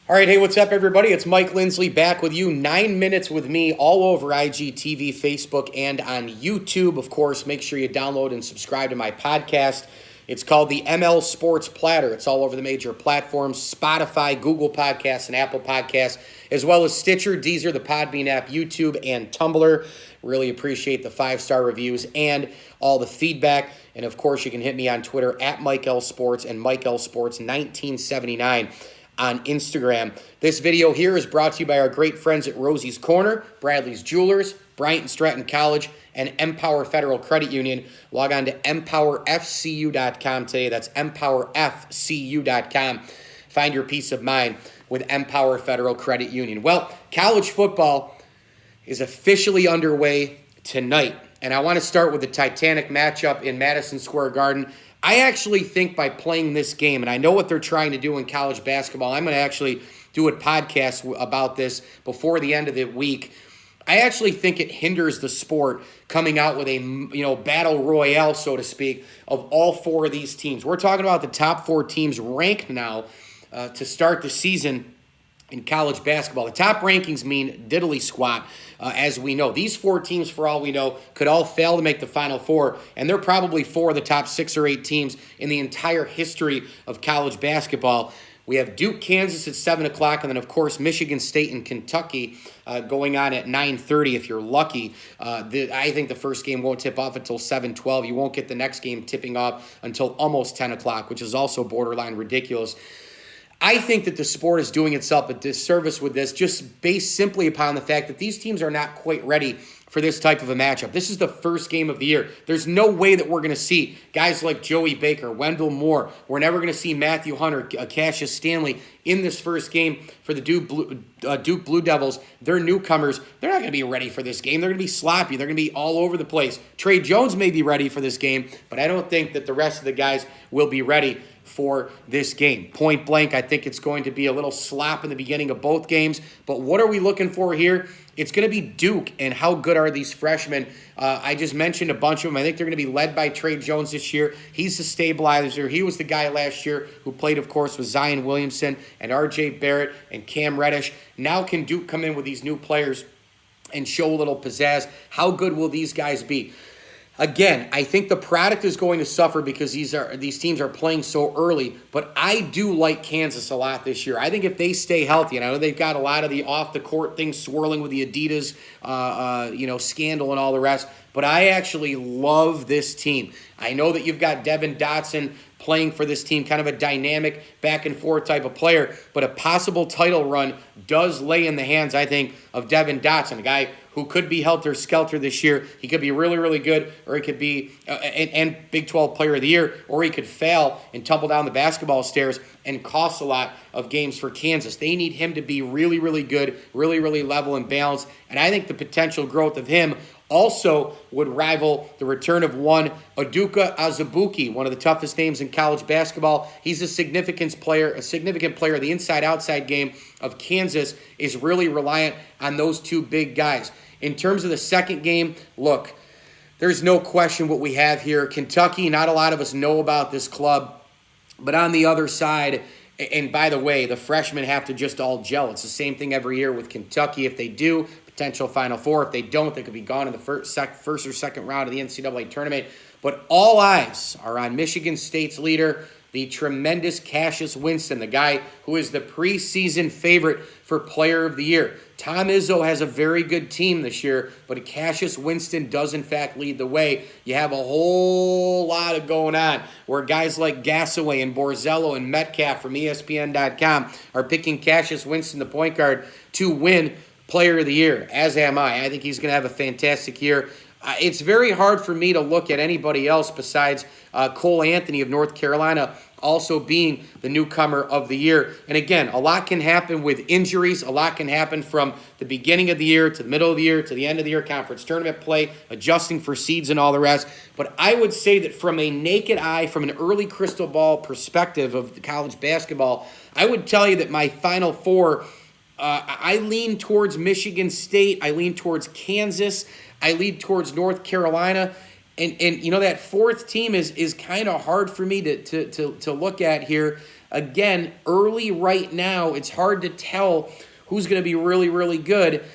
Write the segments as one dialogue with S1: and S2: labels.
S1: All right, hey, what's up, everybody? It's Mike Lindsley back with you. 9 minutes with me all over IGTV, Facebook, and on YouTube. Of course, make sure you download and subscribe to my podcast. It's called the ML Sports Platter. It's all over the major platforms, Spotify, Google Podcasts, and Apple Podcasts, as well as Stitcher, Deezer, the Podbean app, YouTube, and Tumblr. Really appreciate the 5-star reviews and all the feedback. And, of course, you can hit me on Twitter at Mike L Sports and Mike L Sports 1979. On Instagram. This video here is brought to you by our great friends at Rosie's Corner, Bradley's Jewelers, Bryant and Stratton College, and Empower Federal Credit Union. Log on to empowerfcu.com today. That's empowerfcu.com. Find your peace of mind with Empower Federal Credit Union. Well, college football is officially underway tonight, and I want to start with the Titanic matchup in Madison Square Garden. I actually think by playing this game, and I know what they're trying to do in college basketball, I'm going to actually do a podcast about this before the end of the week. I actually think it hinders the sport coming out with a battle royale, so to speak, of all four of these teams. We're talking about the top four teams ranked now to start the season in college basketball. The top rankings mean diddly squat, as we know. These four teams, for all we know, could all fail to make the Final Four, and they're probably four of the top 6 or 8 teams in the entire history of college basketball. We have Duke, Kansas at 7 o'clock, and then, of course, Michigan State and Kentucky going on at 9:30 if you're lucky. I think the first game won't tip off until 7:12. You won't get the next game tipping off until almost 10 o'clock, which is also borderline ridiculous. I think that the sport is doing itself a disservice with this, just based simply upon the fact that these teams are not quite ready for this type of a matchup. This is the first game of the year. There's no way that we're going to see guys like Joey Baker, Wendell Moore. We're never going to see Matthew Hunter, Cassius Stanley in this first game for the Duke Blue Devils. They're newcomers. They're not going to be ready for this game. They're going to be sloppy. They're going to be all over the place. Trey Jones may be ready for this game, but I don't think that the rest of the guys will be ready for this game. Point blank, I think it's going to be a little slop in the beginning of both games. But what are we looking for here? It's going to be Duke, and how good are these freshmen? I just mentioned a bunch of them. I think they're going to be led by Trey Jones this year. He's the stabilizer. He was the guy last year who played, of course, with Zion Williamson and R.J. Barrett and Cam Reddish. Now can Duke come in with these new players and show a little pizzazz? How good will these guys be? Again, I think the product is going to suffer because these teams are playing so early, but I do like Kansas a lot this year. I think if they stay healthy, and I know they've got a lot of the off-the-court things swirling with the Adidas scandal and all the rest, but I actually love this team. I know that you've got Devin Dotson playing for this team, kind of a dynamic back-and-forth type of player, but a possible title run does lay in the hands, I think, of Devin Dotson, a guy who could be helter-skelter this year. He could be really, really good, or he could be and Big 12 Player of the Year, or he could fail and tumble down the basketball stairs and cost a lot of games for Kansas. They need him to be really, really good, really, really level and balanced, and I think the potential growth of him also would rival the return of one Udoka Azubuike, one of the toughest names in college basketball. He's a significant player. The inside-outside game of Kansas is really reliant on those two big guys. In terms of the second game, look, there's no question what we have here. Kentucky, not a lot of us know about this club, but on the other side, and by the way, the freshmen have to just all gel. It's the same thing every year with Kentucky. If they do, potential Final Four. If they don't, they could be gone in the first or second round of the NCAA tournament. But all eyes are on Michigan State's leader, the tremendous Cassius Winston, the guy who is the preseason favorite for Player of the Year. Tom Izzo has a very good team this year, but Cassius Winston does, in fact, lead the way. You have a whole lot of going on where guys like Gassaway and Borzello and Metcalf from ESPN.com are picking Cassius Winston, the point guard, to win Player of the Year, as am I. I think he's going to have a fantastic year. It's very hard for me to look at anybody else besides Cole Anthony of North Carolina also being the newcomer of the year. And again, a lot can happen with injuries. A lot can happen from the beginning of the year to the middle of the year to the end of the year, conference tournament play, adjusting for seeds and all the rest. But I would say that from a naked eye, from an early crystal ball perspective of college basketball, I would tell you that my Final Four, I lean towards Michigan State. I lean towards Kansas. I lean towards North Carolina. And you know, that fourth team is kind of hard for me to look at here. again, early right now, it's hard to tell who's going to be really, really good.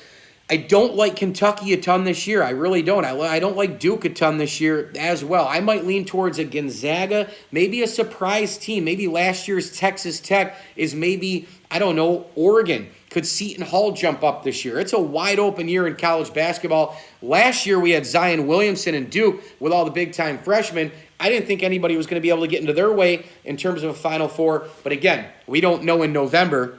S1: I don't like Kentucky a ton this year. I really don't. I don't like Duke a ton this year as well. I might lean towards a Gonzaga, maybe a surprise team. Maybe last year's Texas Tech is maybe, I don't know, Oregon. Could Seton Hall jump up this year? It's a wide open year in college basketball. Last year we had Zion Williamson and Duke with all the big-time freshmen. I didn't think anybody was going to be able to get into their way in terms of a Final Four. But again, we don't know in November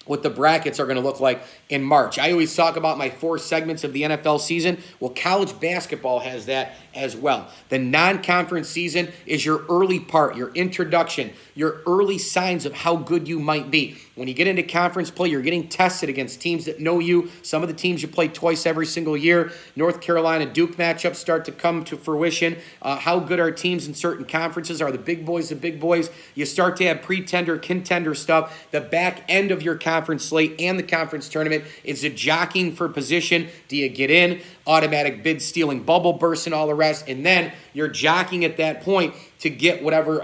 S1: what the brackets are going to look like in March. I always talk about my 4 segments of the NFL season. Well, college basketball has that as well. The non-conference season is your early part, your introduction, your early signs of how good you might be. When you get into conference play, you're getting tested against teams that know you. Some of the teams you play twice every single year. North Carolina Duke matchups start to come to fruition. How good are teams in certain conferences? Are the big boys the big boys? You start to have pretender, contender stuff. The back end of your conference slate and the conference tournament is a jockeying for position. Do you get in? Automatic bid stealing, bubble bursts, and all the rest. And then you're jockeying at that point to get whatever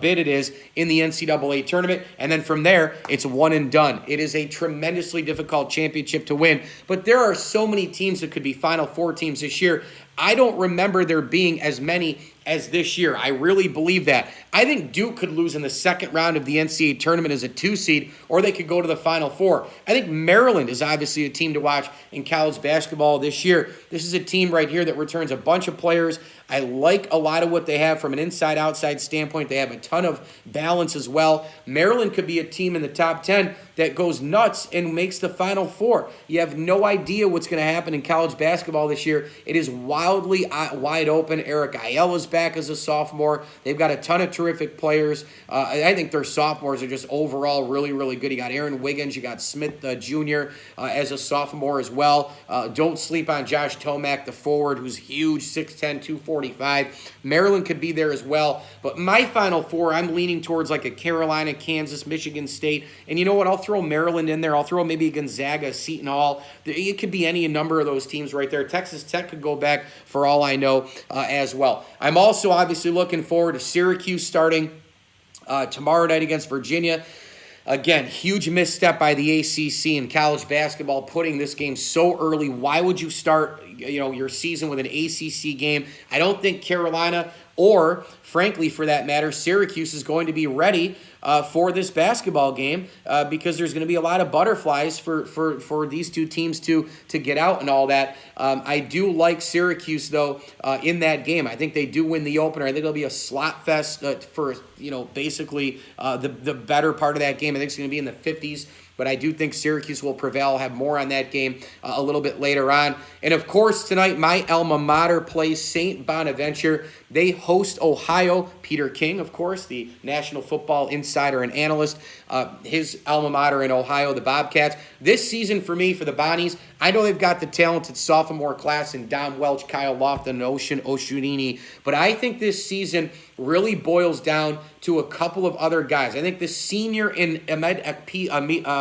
S1: bid it is in the NCAA tournament. And then from there, it's one and done. It is a tremendously difficult championship to win. But there are so many teams that could be Final Four teams this year. I don't remember there being as many as this year. I really believe that. I think Duke could lose in the second round of the NCAA tournament as a 2 seed, or they could go to the Final Four. I think Maryland is obviously a team to watch in college basketball this year. This is a team right here that returns a bunch of players. I like a lot of what they have from an inside-outside standpoint. They have a ton of balance as well. Maryland could be a team in the top 10 that goes nuts and makes the Final Four. You have no idea what's going to happen in college basketball this year. It is wildly wide open. Eric Ayala's back as a sophomore. They've got a ton of terrific players. I think their sophomores are just overall really, really good. You got Aaron Wiggins. You got Smith Jr. As a sophomore as well. Don't sleep on Josh Tomac, the forward, who's huge, 6'10", 245. Maryland could be there as well. But my Final Four, I'm leaning towards like a Carolina, Kansas, Michigan State. And you know what? I'll throw Maryland in there. I'll throw maybe Gonzaga, Seton Hall. It could be any number of those teams right there. Texas Tech could go back for all I know as well. I'm also obviously looking forward to Syracuse starting tomorrow night against Virginia. Again, huge misstep by the ACC in college basketball, putting this game so early. Why would you start, your season with an ACC game? I don't think Carolina or, frankly, for that matter, Syracuse is going to be ready for this basketball game because there's going to be a lot of butterflies for these two teams to get out and all that. I do like Syracuse, though, in that game. I think they do win the opener. I think it'll be a slot fest for, basically the better part of that game. I think it's going to be in the 50s. But I do think Syracuse will prevail. I'll have more on that game a little bit later on. And, of course, tonight, my alma mater plays St. Bonaventure. They host Ohio. Peter King, of course, the National Football Insider and analyst, his alma mater in Ohio, the Bobcats. This season for me, for the Bonnies, I know they've got the talented sophomore class in Dom Welch, Kyle Lofton, and Ocean Oshunini. But I think this season really boils down to a couple of other guys. I think the senior in Ahmed Akpezie,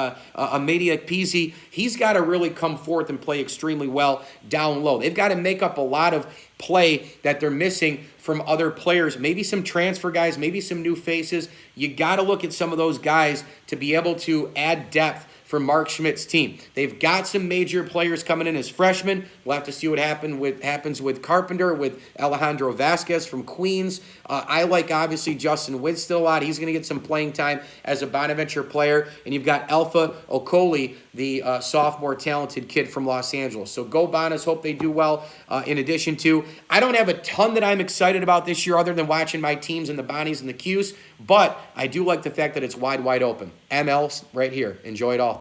S1: he's got to really come forth and play extremely well down low. They've got to make up a lot of play that they're missing from other players. Maybe some transfer guys, maybe some new faces. You got to look at some of those guys to be able to add depth for Mark Schmidt's team. They've got some major players coming in as freshmen. We'll have to see what happens with Carpenter, with Alejandro Vasquez from Queens. I like, obviously, Justin Winston a lot. He's going to get some playing time as a Bonaventure player. And you've got Alpha Okoli, the sophomore talented kid from Los Angeles. So go Bonas. Hope they do well. In addition to, I don't have a ton that I'm excited about this year other than watching my teams and the Bonnies and the Qs. But I do like the fact that it's wide open. ML's right here. Enjoy it all.